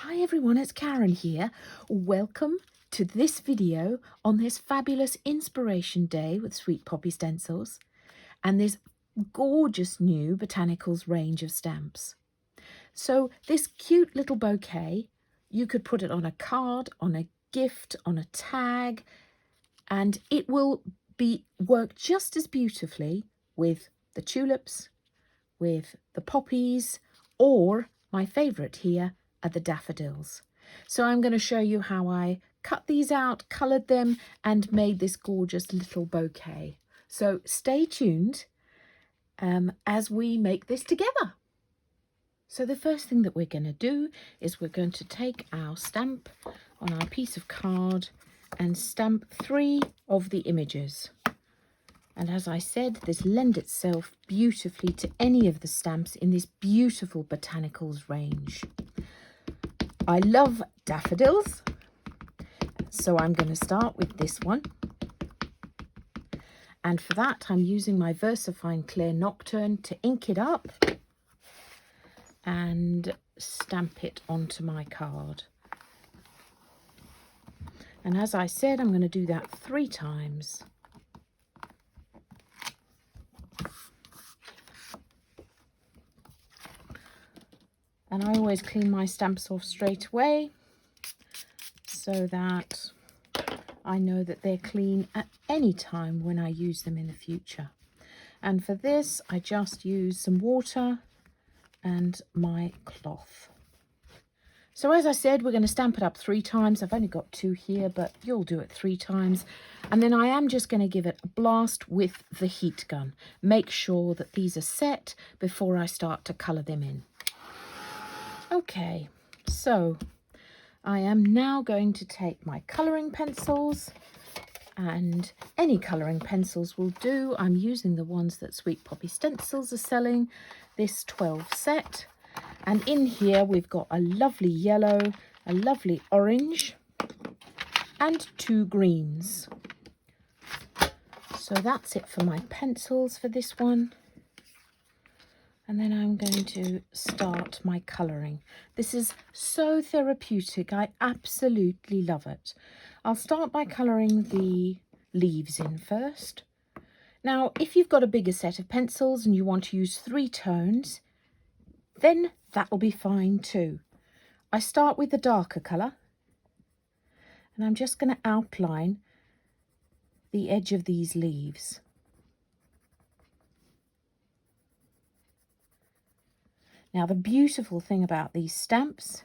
Hi everyone, it's Karen here. Welcome to this video on this fabulous Inspiration Day with Sweet Poppy Stencils and this gorgeous new Botanicals range of stamps. So this cute little bouquet, you could put it on a card, on a gift, on a tag, and it will work just as beautifully with the tulips, with the poppies, or my favourite here are the daffodils. So I'm going to show you how I cut these out, coloured them, and made this gorgeous little bouquet. So stay tuned as we make this together. So the first thing that we're going to do is we're going to take our stamp on our piece of card and stamp 3 of the images. And as I said, this lends itself beautifully to any of the stamps in this beautiful Botanicals range. I love daffodils, so I'm going to start with this one. And for that, I'm using my VersaFine Clear Nocturne to ink it up and stamp it onto my card. And as I said, I'm going to do that 3 times. And I always clean my stamps off straight away so that I know that they're clean at any time when I use them in the future. And for this, I just use some water and my cloth. So as I said, we're going to stamp it up 3 times. I've only got 2 here, but you'll do it 3 times. And then I am just going to give it a blast with the heat gun. Make sure that these are set before I start to colour them in. Okay, so I am now going to take my colouring pencils, and any colouring pencils will do. I'm using the ones that Sweet Poppy Stencils are selling, this 12 set. And in here we've got a lovely yellow, a lovely orange, and 2 greens. So that's it for my pencils for this one. And then I'm going to start my colouring. This is so therapeutic. I absolutely love it. I'll start by colouring the leaves in first. Now, if you've got a bigger set of pencils and you want to use 3 tones, then that'll be fine too. I start with the darker colour, and I'm just going to outline the edge of these leaves. Now, the beautiful thing about these stamps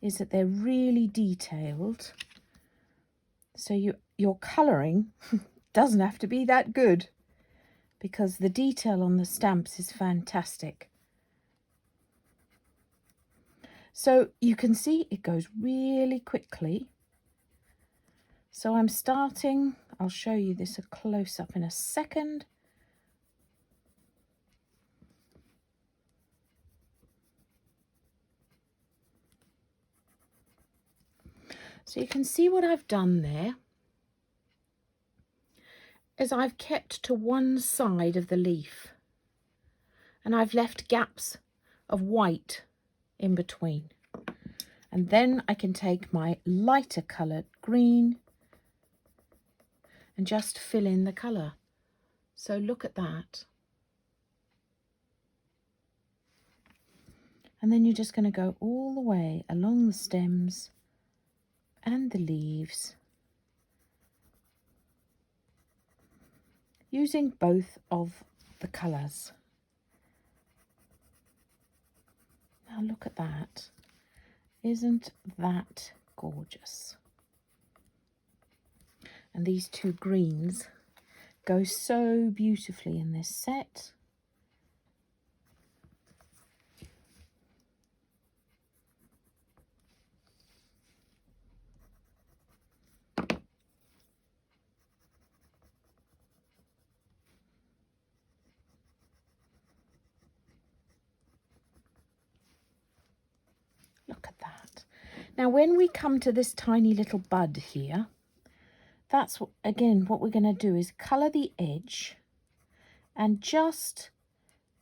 is that they're really detailed, so your colouring doesn't have to be that good because the detail on the stamps is fantastic. So you can see it goes really quickly. So I'm starting, I'll show you this a close-up in a second. So you can see what I've done there is I've kept to one side of the leaf and I've left gaps of white in between. And then I can take my lighter coloured green and just fill in the colour. So look at that. And then you're just going to go all the way along the stems and the leaves, using both of the colours. Now look at that. Isn't that gorgeous? And these 2 greens go so beautifully in this set. Look at that. Now when we come to this tiny little bud here, that's what, again, what we're going to do is colour the edge and just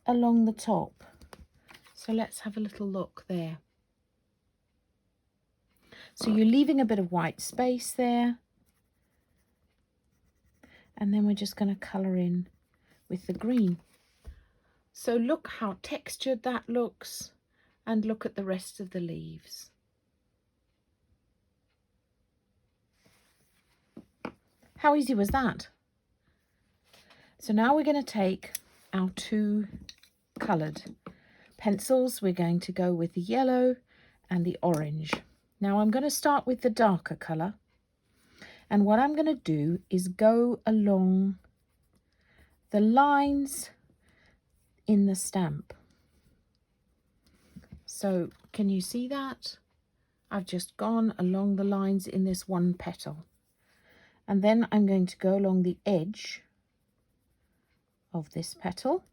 along the top. So let's have a little look there. So you're leaving a bit of white space there. And then we're just going to colour in with the green. So look how textured that looks, and look at the rest of the leaves. How easy was that? So now we're going to take our two coloured pencils. We're going to go with the yellow and the orange. Now I'm going to start with the darker colour, and what I'm going to do is go along the lines in the stamp. So can you see that? I've just gone along the lines in this one petal, and then I'm going to go along the edge of this petal.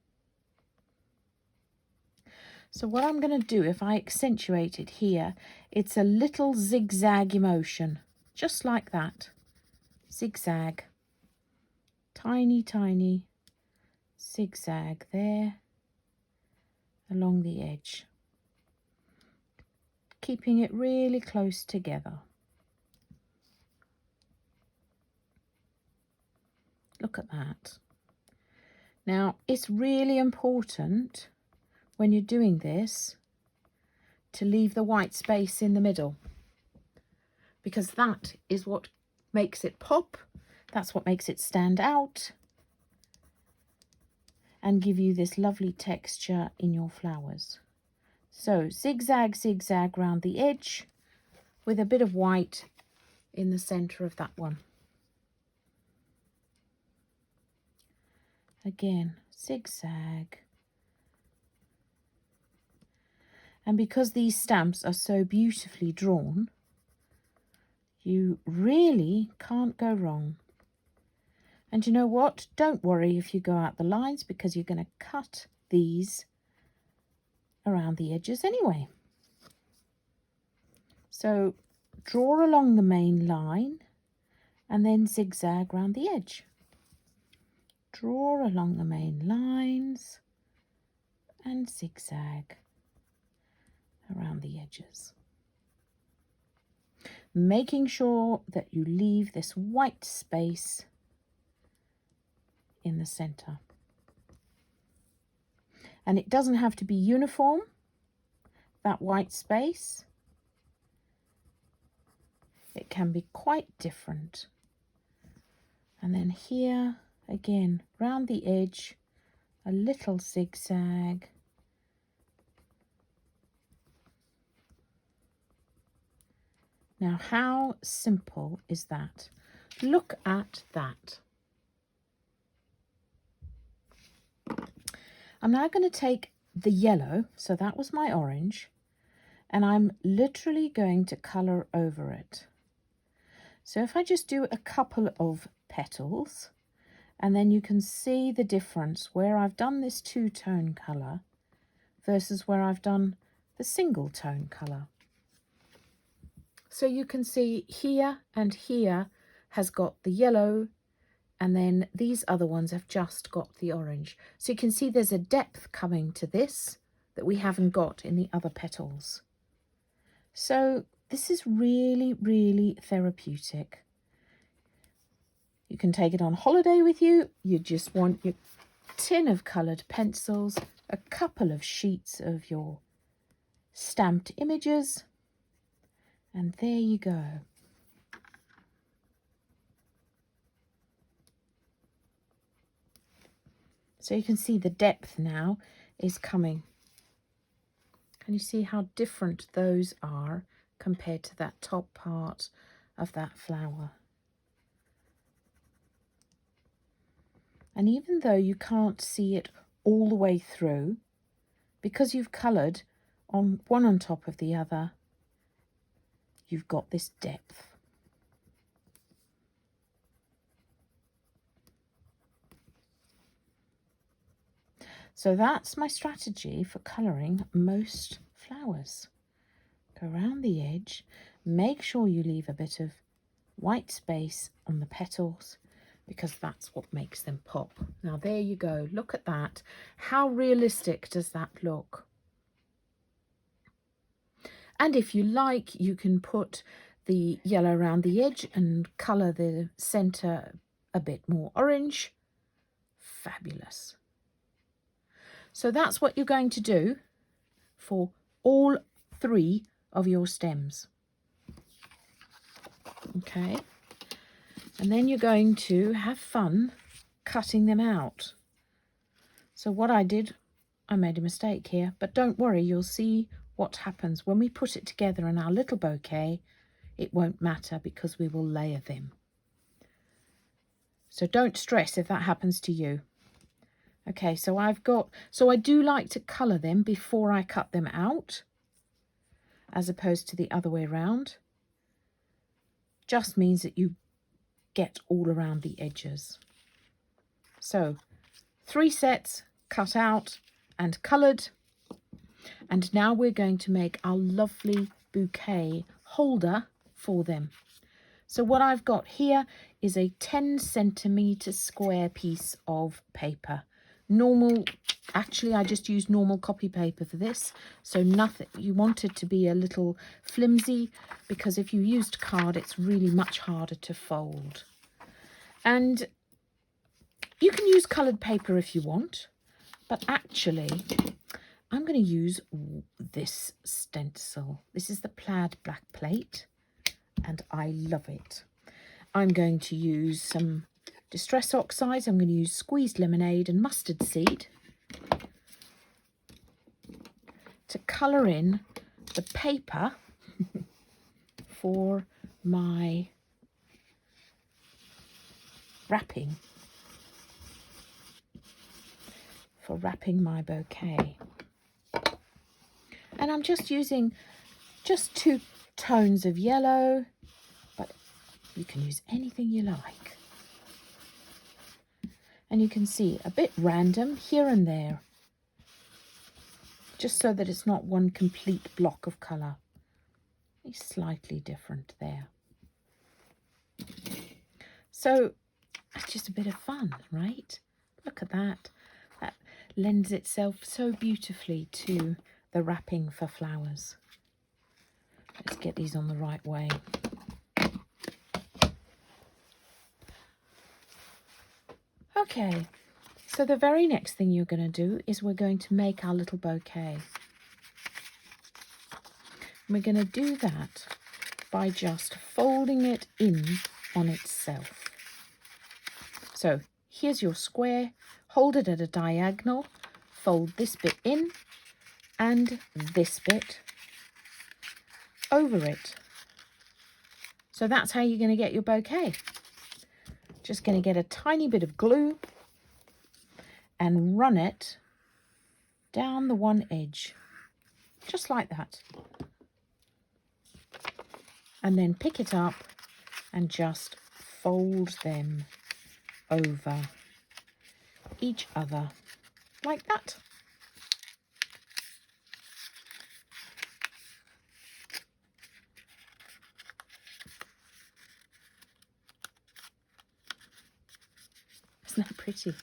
So what I'm going to do, if I accentuate it here, it's a little zigzag motion, just like that. Zigzag, tiny, tiny zigzag there along the edge, keeping it really close together. Look at that. Now, it's really important when you're doing this to leave the white space in the middle, because that is what makes it pop. That's what makes it stand out and give you this lovely texture in your flowers. So zigzag, zigzag round the edge with a bit of white in the centre of that one. Again, zigzag. And because these stamps are so beautifully drawn, you really can't go wrong. And you know what? Don't worry if you go out the lines, because you're going to cut these around the edges anyway. So draw along the main line and then zigzag round the edge. Draw along the main lines and zigzag around the edges, making sure that you leave this white space in the center. And it doesn't have to be uniform, that white space. It can be quite different. And then here again, round the edge, a little zigzag. Now, how simple is that? Look at that. I'm now going to take the yellow, so that was my orange, and I'm literally going to colour over it. So if I just do a couple of petals, and then you can see the difference where I've done this two-tone colour versus where I've done the single-tone colour. So you can see here and here has got the yellow, and then these other ones have just got the orange. So you can see there's a depth coming to this that we haven't got in the other petals. So this is really, really therapeutic. You can take it on holiday with you. You just want your tin of coloured pencils, a couple of sheets of your stamped images, and there you go. So you can see the depth now is coming. Can you see how different those are compared to that top part of that flower? And even though you can't see it all the way through, because you've coloured on one on top of the other, you've got this depth. So that's my strategy for colouring most flowers. Go around the edge, make sure you leave a bit of white space on the petals, because that's what makes them pop. Now there you go, look at that. How realistic does that look? And if you like, you can put the yellow around the edge and colour the centre a bit more orange. Fabulous. So that's what you're going to do for all 3 of your stems. Okay, and then you're going to have fun cutting them out. So what I did, I made a mistake here, but don't worry, you'll see what happens when we put it together in our little bouquet. It won't matter because we will layer them. So don't stress if that happens to you. Okay, so I do like to colour them before I cut them out, as opposed to the other way around. Just means that you get all around the edges. So 3 sets cut out and coloured. And now we're going to make our lovely bouquet holder for them. So what I've got here is a 10 centimetre square piece of paper. Normal, actually I just used normal copy paper for this, so nothing, you want it to be a little flimsy, because if you used card it's really much harder to fold. And you can use coloured paper if you want, but actually I'm going to use this stencil. This is the plaid black plate, and I love it. I'm going to use some distress oxides. I'm going to use squeezed lemonade and mustard seed to colour in the paper for my wrapping, my bouquet. And I'm just using just 2 tones of yellow, but you can use anything you like. And you can see a bit random here and there, just so that it's not one complete block of colour. It's slightly different there. So it's just a bit of fun, right? Look at that. That lends itself so beautifully to the wrapping for flowers. Let's get these on the right way. Okay, so the very next thing you're going to do is we're going to make our little bouquet. We're going to do that by just folding it in on itself. So here's your square, hold it at a diagonal, fold this bit in and this bit over it. So that's how you're going to get your bouquet. Just going to get a tiny bit of glue and run it down the one edge, just like that. And then pick it up and just fold them over each other like that. Isn't that pretty?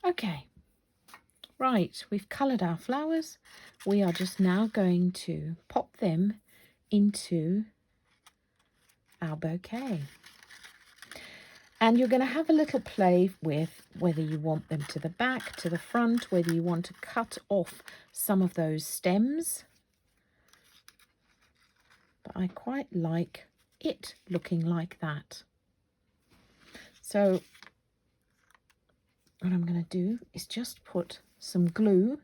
Okay, right, we've coloured our flowers. We are just now going to pop them into our bouquet. And you're going to have a little play with whether you want them to the back, to the front, whether you want to cut off some of those stems. But I quite like it looking like that. So what I'm going to do is just put some glue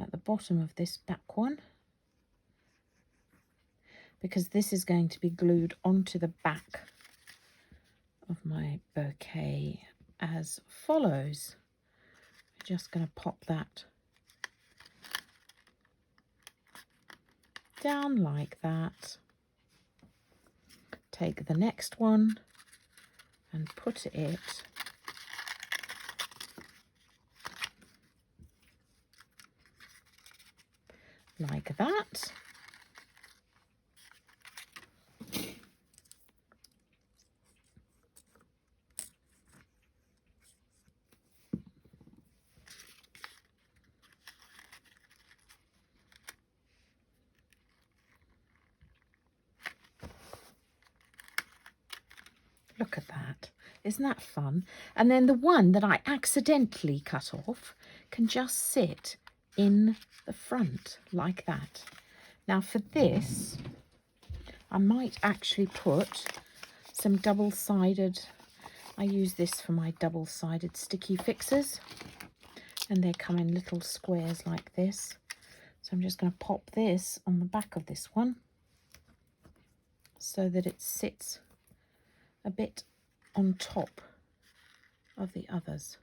at the bottom of this back one, because this is going to be glued onto the back of my bouquet as follows. I'm just going to pop that down like that. Take the next one and put it like that. Look at that. Isn't that fun? And then the one that I accidentally cut off can just sit in the front like that. Now for this, I might actually put some double-sided, I use this for my double-sided sticky fixers, and they come in little squares like this. So I'm just going to pop this on the back of this one so that it sits a bit on top of the others,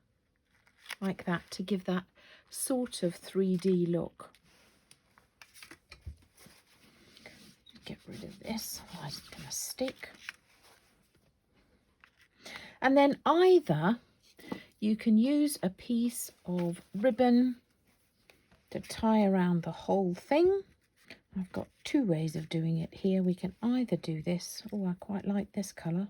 like that, to give that sort of 3D look. Get rid of this, otherwise it's going to stick. And then either you can use a piece of ribbon to tie around the whole thing. I've got two ways of doing it here. We can either do this, oh, I quite like this colour.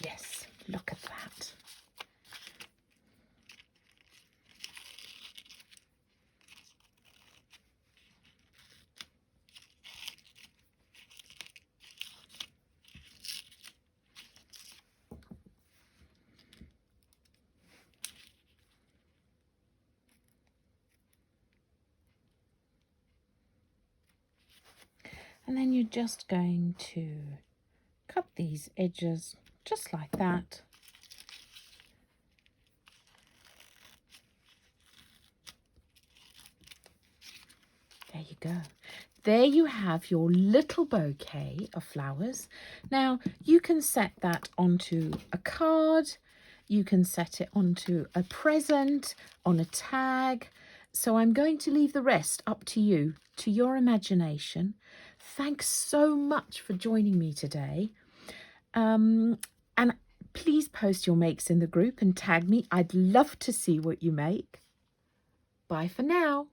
Yes, look at that. And then you're just going to cut these edges just like that. There you go. There you have your little bouquet of flowers. Now you can set that onto a card, you can set it onto a present, on a tag. So I'm going to leave the rest up to you, to your imagination. Thanks so much for joining me today. And please post your makes in the group and tag me. I'd love to see what you make. Bye for now.